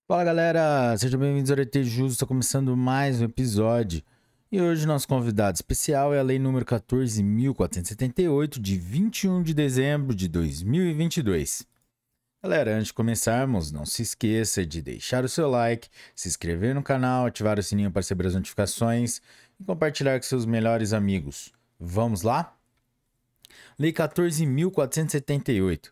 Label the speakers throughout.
Speaker 1: Fala galera, sejam bem-vindos ao RT Justo, está começando mais um episódio. E hoje nosso convidado especial é a Lei número 14.478, de 21 de dezembro de 2022. Galera, antes de começarmos, não se esqueça de deixar o seu like, se inscrever no canal, ativar o sininho para receber as notificações e compartilhar com seus melhores amigos. Vamos lá? Lei 14.478.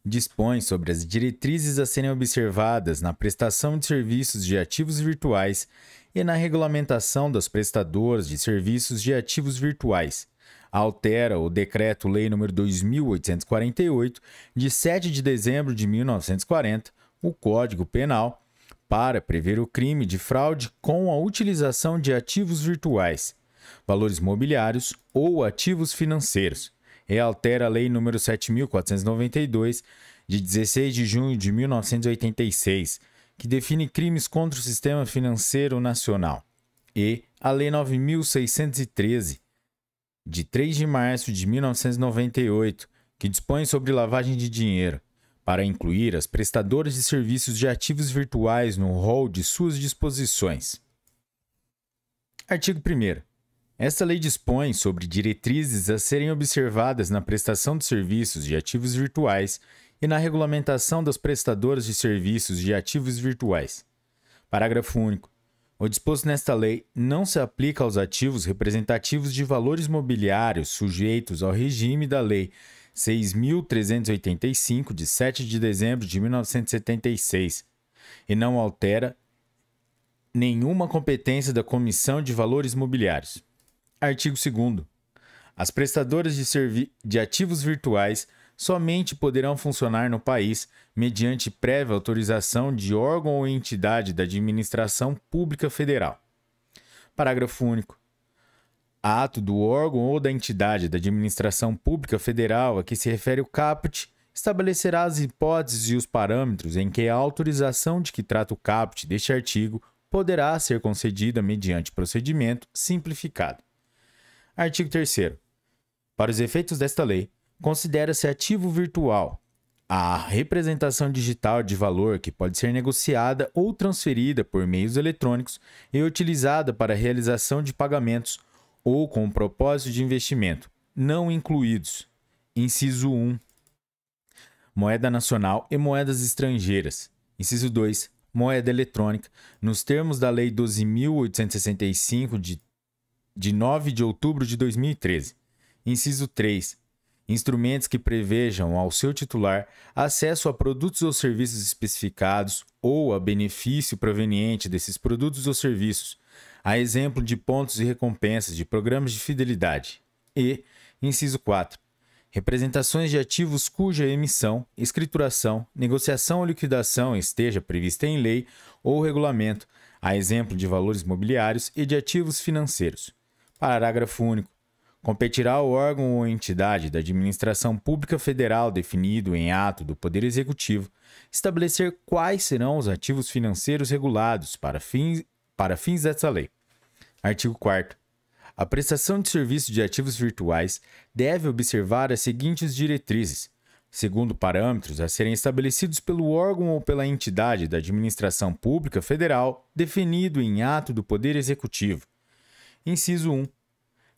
Speaker 1: Dispõe sobre as diretrizes a serem observadas na prestação de serviços de ativos virtuais e na regulamentação das prestadoras de serviços de ativos virtuais. Altera o Decreto-Lei nº 2.848, de 7 de dezembro de 1940, o Código Penal, para prever o crime de fraude com a utilização de ativos virtuais, valores mobiliários ou ativos financeiros. E altera a Lei nº 7.492, de 16 de junho de 1986, que define crimes contra o sistema financeiro nacional, e a Lei 9.613, de 3 de março de 1998, que dispõe sobre lavagem de dinheiro, para incluir as prestadoras de serviços de ativos virtuais no rol de suas disposições. Artigo 1º. Esta lei dispõe sobre diretrizes a serem observadas na prestação de serviços de ativos virtuais e na regulamentação das prestadoras de serviços de ativos virtuais. Parágrafo único. O disposto nesta lei não se aplica aos ativos representativos de valores mobiliários sujeitos ao regime da Lei 6.385, de 7 de dezembro de 1976, e não altera nenhuma competência da Comissão de Valores Mobiliários. Artigo 2º. As prestadoras de ativos virtuais somente poderão funcionar no país mediante prévia autorização de órgão ou entidade da administração pública federal. Parágrafo único. Ato do órgão ou da entidade da administração pública federal a que se refere o caput estabelecerá as hipóteses e os parâmetros em que a autorização de que trata o caput deste artigo poderá ser concedida mediante procedimento simplificado. Artigo 3º. Para os efeitos desta lei, considera-se ativo virtual a representação digital de valor que pode ser negociada ou transferida por meios eletrônicos e utilizada para a realização de pagamentos ou com propósito de investimento, não incluídos: inciso 1, moeda nacional e moedas estrangeiras; inciso 2, moeda eletrônica, nos termos da Lei 12.865, de 9 de outubro de 2013. Inciso 3. Instrumentos que prevejam ao seu titular acesso a produtos ou serviços especificados ou a benefício proveniente desses produtos ou serviços, a exemplo de pontos e recompensas de programas de fidelidade. E, inciso 4. Representações de ativos cuja emissão, escrituração, negociação ou liquidação esteja prevista em lei ou regulamento, a exemplo de valores mobiliários e de ativos financeiros. Parágrafo único. Competirá ao órgão ou entidade da administração pública federal definido em ato do Poder Executivo estabelecer quais serão os ativos financeiros regulados para fins dessa lei. Artigo 4º. A prestação de serviços de ativos virtuais deve observar as seguintes diretrizes, segundo parâmetros a serem estabelecidos pelo órgão ou pela entidade da administração pública federal definido em ato do Poder Executivo. Inciso 1.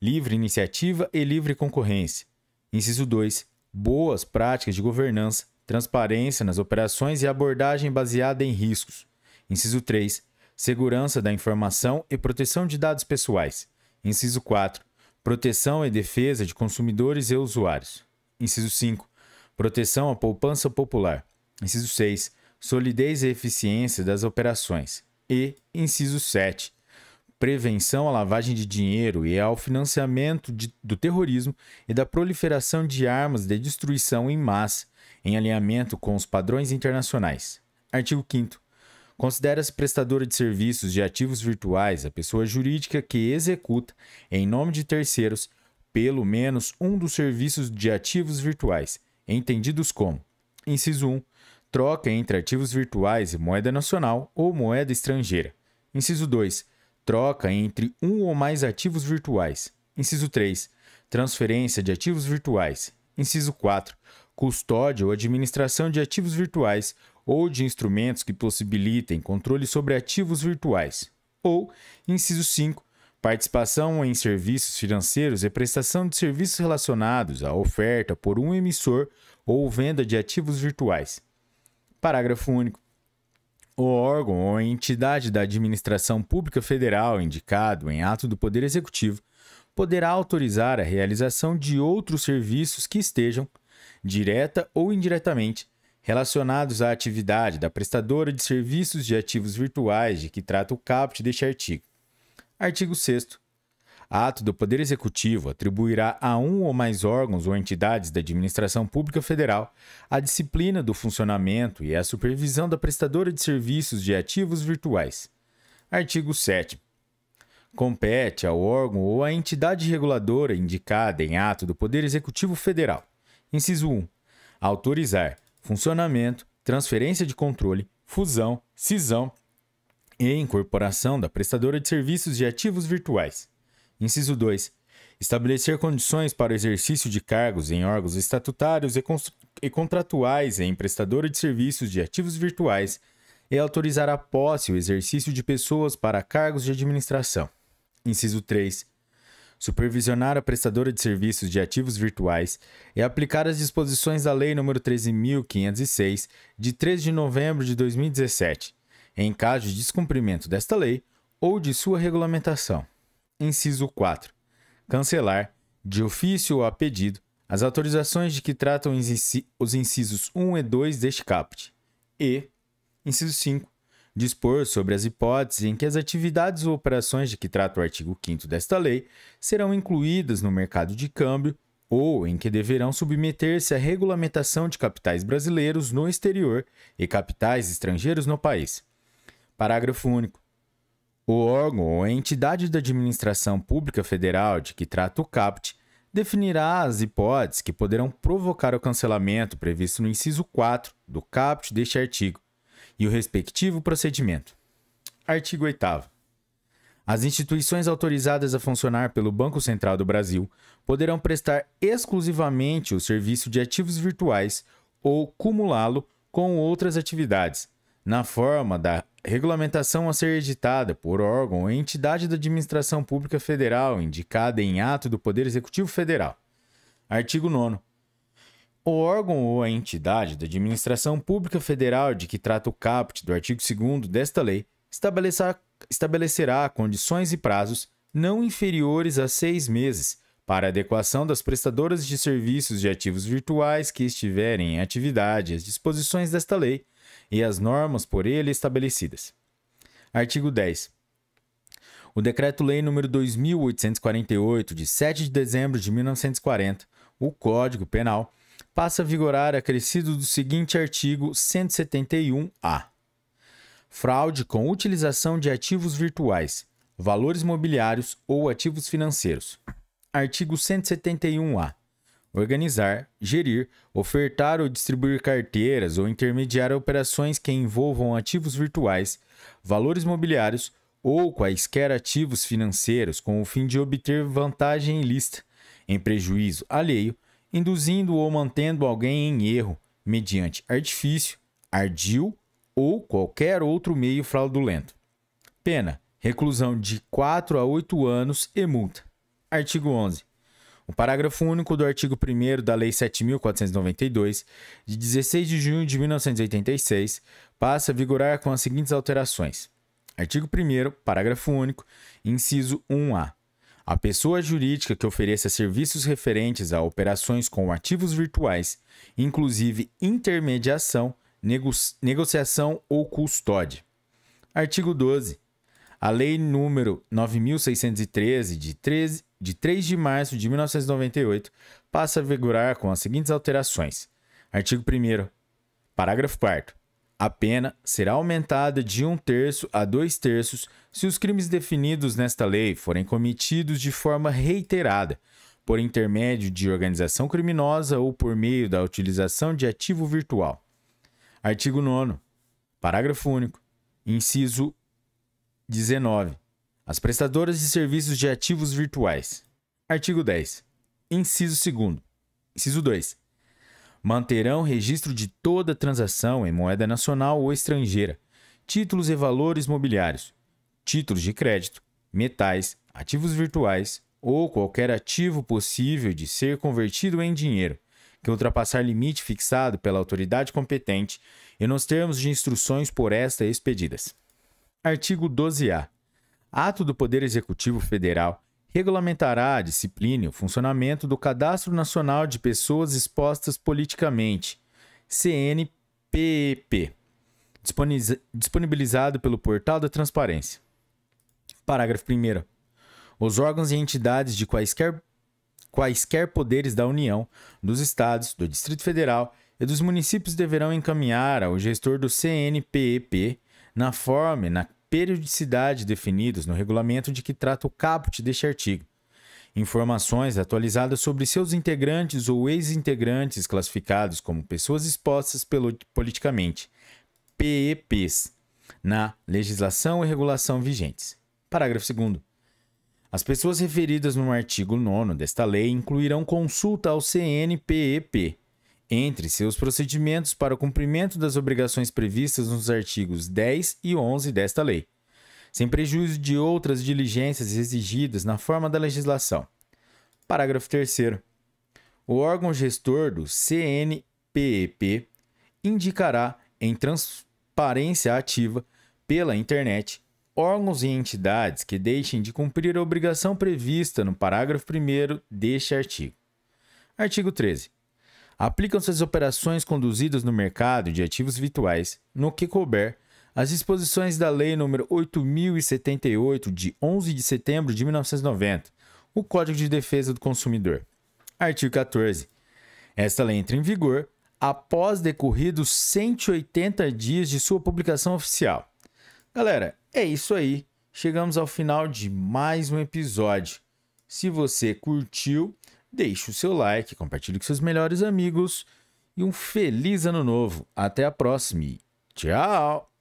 Speaker 1: Livre iniciativa e livre concorrência. Inciso 2. Boas práticas de governança, transparência nas operações e abordagem baseada em riscos. Inciso 3. Segurança da informação e proteção de dados pessoais. Inciso 4. Proteção e defesa de consumidores e usuários. Inciso 5. Proteção à poupança popular. Inciso 6. Solidez e eficiência das operações. E, inciso 7. Prevenção à lavagem de dinheiro e ao financiamento do terrorismo e da proliferação de armas de destruição em massa, em alinhamento com os padrões internacionais. Artigo 5º. Considera-se prestadora de serviços de ativos virtuais a pessoa jurídica que executa, em nome de terceiros, pelo menos um dos serviços de ativos virtuais, entendidos como: inciso 1. Troca entre ativos virtuais e moeda nacional ou moeda estrangeira. Inciso 2. Troca entre um ou mais ativos virtuais. Inciso 3. Transferência de ativos virtuais. Inciso 4. Custódia ou administração de ativos virtuais ou de instrumentos que possibilitem controle sobre ativos virtuais. Ou, inciso 5, participação em serviços financeiros e prestação de serviços relacionados à oferta por um emissor ou venda de ativos virtuais. Parágrafo único. O órgão ou entidade da administração pública federal indicado em ato do Poder Executivo poderá autorizar a realização de outros serviços que estejam, direta ou indiretamente, relacionados à atividade da prestadora de serviços de ativos virtuais de que trata o caput deste artigo. Artigo 6º. Ato do Poder Executivo atribuirá a um ou mais órgãos ou entidades da administração pública federal a disciplina do funcionamento e a supervisão da prestadora de serviços de ativos virtuais. Artigo 7º. Compete ao órgão ou à entidade reguladora indicada em ato do Poder Executivo Federal. Inciso 1. Autorizar funcionamento, transferência de controle, fusão, cisão e incorporação da prestadora de serviços de ativos virtuais. Inciso 2. Estabelecer condições para o exercício de cargos em órgãos estatutários e contratuais em prestadora de serviços de ativos virtuais e autorizar a posse e o exercício de pessoas para cargos de administração. Inciso 3. Supervisionar a prestadora de serviços de ativos virtuais e aplicar as disposições da Lei nº 13.506, de 3 de novembro de 2017, em caso de descumprimento desta lei ou de sua regulamentação. Inciso 4. Cancelar, de ofício ou a pedido, as autorizações de que tratam os incisos 1 e 2 deste caput. E, inciso 5. Dispor sobre as hipóteses em que as atividades ou operações de que trata o artigo 5º desta lei serão incluídas no mercado de câmbio ou em que deverão submeter-se à regulamentação de capitais brasileiros no exterior e capitais estrangeiros no país. Parágrafo único. O órgão ou a entidade da administração pública federal de que trata o caput definirá as hipóteses que poderão provocar o cancelamento previsto no inciso 4 do caput deste artigo e o respectivo procedimento. Artigo 8º. As instituições autorizadas a funcionar pelo Banco Central do Brasil poderão prestar exclusivamente o serviço de ativos virtuais ou cumulá-lo com outras atividades, na forma da regulamentação a ser editada por órgão ou entidade da administração pública federal indicada em ato do Poder Executivo Federal. Artigo 9º. O órgão ou a entidade da administração pública federal de que trata o caput do artigo 2º desta lei estabelecerá condições e prazos não inferiores a 6 meses para a adequação das prestadoras de serviços de ativos virtuais que estiverem em atividade às disposições desta lei e às normas por ele estabelecidas. Artigo 10. O Decreto-Lei nº 2.848, de 7 de dezembro de 1940, o Código Penal, passa a vigorar acrescido do seguinte artigo 171-A. Fraude com utilização de ativos virtuais, valores mobiliários ou ativos financeiros. Artigo 171-A. Organizar, gerir, ofertar ou distribuir carteiras ou intermediar operações que envolvam ativos virtuais, valores mobiliários ou quaisquer ativos financeiros com o fim de obter vantagem ilícita, em prejuízo alheio, induzindo ou mantendo alguém em erro, mediante artifício, ardil ou qualquer outro meio fraudulento. Pena: reclusão de 4 a 8 anos e multa. Artigo 11. O parágrafo único do artigo 1º da Lei 7.492, de 16 de junho de 1986, passa a vigorar com as seguintes alterações. Artigo 1º, parágrafo único, inciso 1A. A pessoa jurídica que ofereça serviços referentes a operações com ativos virtuais, inclusive intermediação, negociação ou custódia. Artigo 12. A Lei nº 9.613, de 3 de março de 1998, passa a vigorar com as seguintes alterações. Artigo 1º. Parágrafo 4º. A pena será aumentada de 1/3 a 2/3 se os crimes definidos nesta lei forem cometidos de forma reiterada, por intermédio de organização criminosa ou por meio da utilização de ativo virtual. Artigo 9º. Parágrafo único. Inciso 19. As prestadoras de serviços de ativos virtuais. Artigo 10. Inciso 2º. Inciso 2. Manterão registro de toda transação em moeda nacional ou estrangeira, títulos e valores mobiliários, títulos de crédito, metais, ativos virtuais ou qualquer ativo possível de ser convertido em dinheiro, que ultrapassar limite fixado pela autoridade competente e nos termos de instruções por esta expedidas. Artigo 12-A. Ato do Poder Executivo Federal regulamentará a disciplina e o funcionamento do Cadastro Nacional de Pessoas Expostas Politicamente, CNPEP, disponibilizado pelo Portal da Transparência. Parágrafo 1º. Os órgãos e entidades de quaisquer poderes da União, dos Estados, do Distrito Federal e dos municípios deverão encaminhar ao gestor do CNPEP, na forma e na periodicidade definidos no regulamento de que trata o caput deste artigo, informações atualizadas sobre seus integrantes ou ex-integrantes classificados como pessoas expostas politicamente, PEPs, na legislação e regulação vigentes. Parágrafo 2º. As pessoas referidas no artigo 9º desta lei incluirão consulta ao CNPEP entre seus procedimentos para o cumprimento das obrigações previstas nos artigos 10 e 11 desta lei, sem prejuízo de outras diligências exigidas na forma da legislação. Parágrafo 3º. O órgão gestor do CNPEP indicará em transparência ativa pela internet órgãos e entidades que deixem de cumprir a obrigação prevista no parágrafo 1º deste artigo. Artigo 13. Aplicam-se às operações conduzidas no mercado de ativos virtuais, no que couber, as disposições da Lei nº 8.078, de 11 de setembro de 1990, o Código de Defesa do Consumidor. Artigo 14. Esta lei entra em vigor após decorridos 180 dias de sua publicação oficial. Galera, é isso aí. Chegamos ao final de mais um episódio. Se você curtiu, deixe o seu like, compartilhe com seus melhores amigos e um feliz ano novo. Até a próxima e tchau!